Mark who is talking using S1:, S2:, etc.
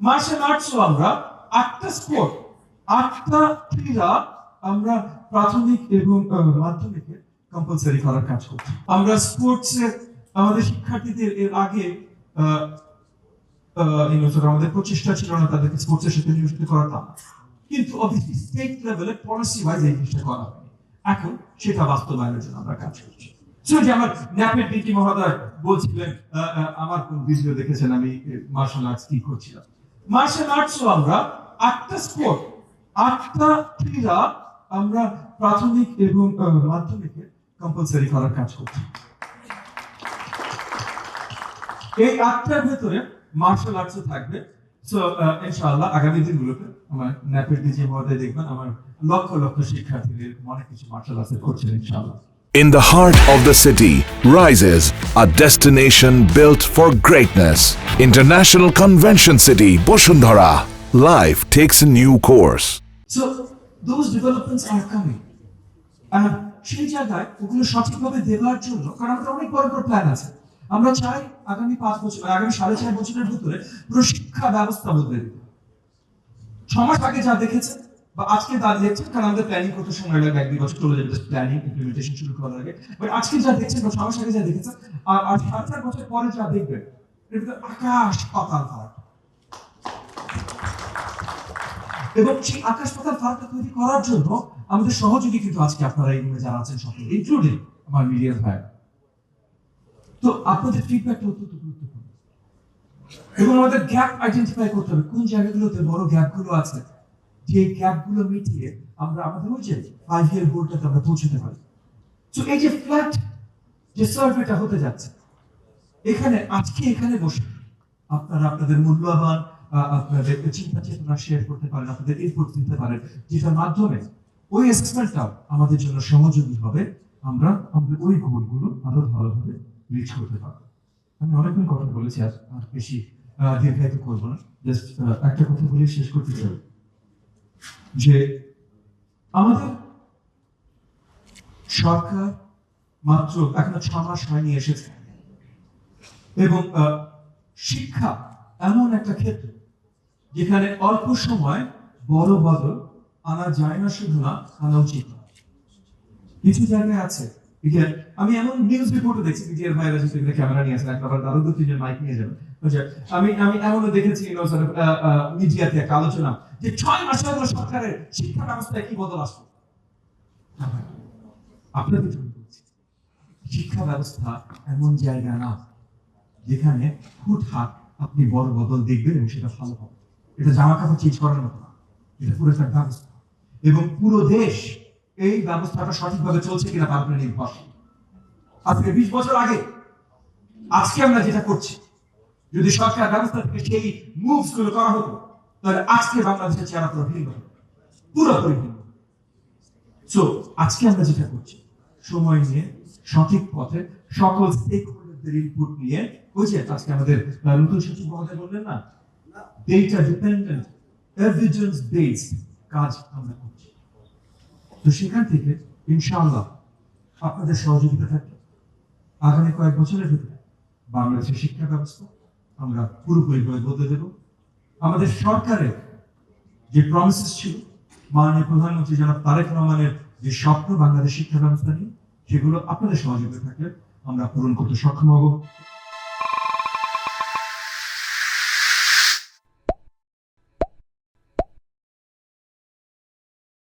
S1: Martial আর্টসও আমরা 8টা sport 8টা ক্রীড়া আমরা প্রাথমিক এবং মাধ্যমিকে কম্পালসারি করার কাজ করছি। আমরা স্পোর্টসে আমাদের শিক্ষার্থীদের এর আগে আমাদের প্রচেষ্টা ছিল না তাদেরকে স্পোর্টসের সাথে নিয়োজিত করাটা, কিন্তু অবভিয়াসলি স্টেট লেভেলে পলিসি ওয়াইজ এই জিনিসটা করা হয়। এখন সেটা বাস্তবায়নের জন্য আমরা কাজ করছি। যে আমার ন্যাপের ডিটি মহোদয় বলছিলেন আমার কোন ভিডিও দেখেছেন আমি মার্শাল আর্টস কি করছিলাম। মার্শাল আর্টসও আমরা 8টা স্পোর্ট 8টা ক্রীড়া আমরা প্রাথমিক এবং মাধ্যমিকে কম্পালসারি করার কাজ করছি। এই 8টার ভেতরে মার্শাল আর্টসও থাকবে। সো ইনশাআল্লাহ আগামী দিনগুলোতে আমার ন্যাপের ডিজি মহোদয় দেখবেন আমার লক্ষ লক্ষ শিক্ষার্থীদের অনেক কিছু মার্শাল আর্টস করছেন ইনশাআল্লাহ।
S2: In the heart of the city rises a destination built for greatness. International Convention City, Boshundhara. Life takes a new course.
S1: So those developments are coming. And সেই জায়গায় ওগুলো সঠিকভাবে দেওয়ার জন্য, কারণ আমাদের অনেক বড় বড় প্ল্যান আছে। আমরা চাই আগামী 5 বছর আগামী 4.5 বছরের ভিতরে পুরো শিক্ষা ব্যবস্থা বদলে দিতে। 6 মাস আগে যা দেখেছে বা আজকে যা দেখছেন, কারণ আমাদের প্ল্যানিং করতে সময় লাগে 1-2 বছর চলে যাবে প্ল্যানিং ইমপ্লিমেন্টেশন শুরু করার আগে, বাট আজকে যা দেখছেন বা 6 মাস আগে যা দেখেছেন আর 4 বছর পরে যা দেখবেন, এটা আকাশ পাতাল ফারাক। এবং সেই আকাশ পাতাল ফারাকটা তৈরি করার জন্য আমাদের সহযোগী কিন্তু আজকে আপনারা এই রুমে যারা আছেন সকলে, ইনক্লুডিং আমার মিডিয়া ভাই। তো আপনাদের ফিডব্যাকটা অত্যন্ত গুরুত্বপূর্ণ এবং আমাদের গ্যাপ আইডেন্টিফাই করতে হবে কোন জায়গাগুলোতে বড় গ্যাপগুলো আছে, যে গ্যাপগুলো মিটিয়ে আমরা আমাদের ওই যে 5-year গোলটাতে আমরা পৌঁছতে পারি। তো এই যে ফ্ল্যাট যে সার্ভেটা হতে যাচ্ছে, এখানে বসে আপনারা আপনাদের মূল্যবান আপনাদের চিন্তা চেতনা শেয়ার করতে পারেন, আপনাদের ইনপুট দিতে পারেন, যেটার মাধ্যমে ওই অ্যাসেসমেন্টটাও আমাদের জন্য সহযোগী হবে, আমরা আমাদের ওই গোলগুলো আরো ভালোভাবে রিচ করতে পারবো। আমি অনেকক্ষণ কথা বলেছি, আর বেশি দীর্ঘায়িত করবো না, জাস্ট একটা কথা বলে শেষ করতে চাই যে আমাদের সরকার মাত্র এখনো 6 মাস হয়নি এসেছে, এবং শিক্ষা এমন একটা ক্ষেত্র যেখানে অল্প সময় বড় বদল আনা যায় না, শুধু না আনা উচিত। কিছু জায়গায় আছে, আমি এমন নিউজ রিপোর্টও দেখছি মিডিয়ার ভাইরা যেখানে ক্যামেরা নিয়ে আসেন, একবার আরো 2-3 মাইক নিয়ে যাবেন। আমি এমনও দেখেছি মিডিয়াতে একটা আলোচনা যে 6 মাসে হলো সরকারের শিক্ষা ব্যবস্থায় কি বদল আসবে। আপনাদের জন্য বলছি, শিক্ষা ব্যবস্থা এমন জায়গা না যেখানে হুটহাট আপনি বড় বদল দেখবেন এবং সেটা ভালো হবে। এটা জামা কাপড় চেঞ্জ করার মতো না, এটা পুরো একটা ব্যবস্থা, এবং পুরো দেশ এই ব্যবস্থাটা সঠিকভাবে চলছে কিনা তার উপরে নির্ভরশীল। আজকে 20 বছর আগে আজকে আমরা যেটা করছি, যদি সরকার ব্যবস্থা থেকে সেই মুভস গুলো করা হতো, তাহলে আজকে বাংলাদেশের চেহারা পুরো ভিন্ন, পুরোপুরি ভিন্ন। সো আজকে আমরা যেটা করছি, সময় নিয়ে সঠিক পথে সকল স্টেক হোল্ডারদের ইনপুট নিয়ে, ওই যে আজকে আমাদের নতুন সচিব মহোদয় বললেন না, ডেটা ডিপেন্ডেন্ট এভিডেন্স বেসড কাজ আমরা করছি। তো সেখান থেকে ইনশাআল্লাহ আপনাদের সহযোগিতা থাকবে, আগামী কয়েক বছরের ভিতরে বাংলাদেশের শিক্ষা ব্যবস্থা আমরা পুরোপুরিভাবে বদলে দেব। আমাদের সরকারের যে প্রমিসেস ছিল, মাননীয় প্রধানমন্ত্রী জনাব তারেক রহমানের যে স্বপ্ন বাংলাদেশ শিক্ষা ব্যবস্থা নিয়ে, সেগুলো আপনাদের সহযোগিতা থাকলে আমরা পূরণ করতে সক্ষম হব।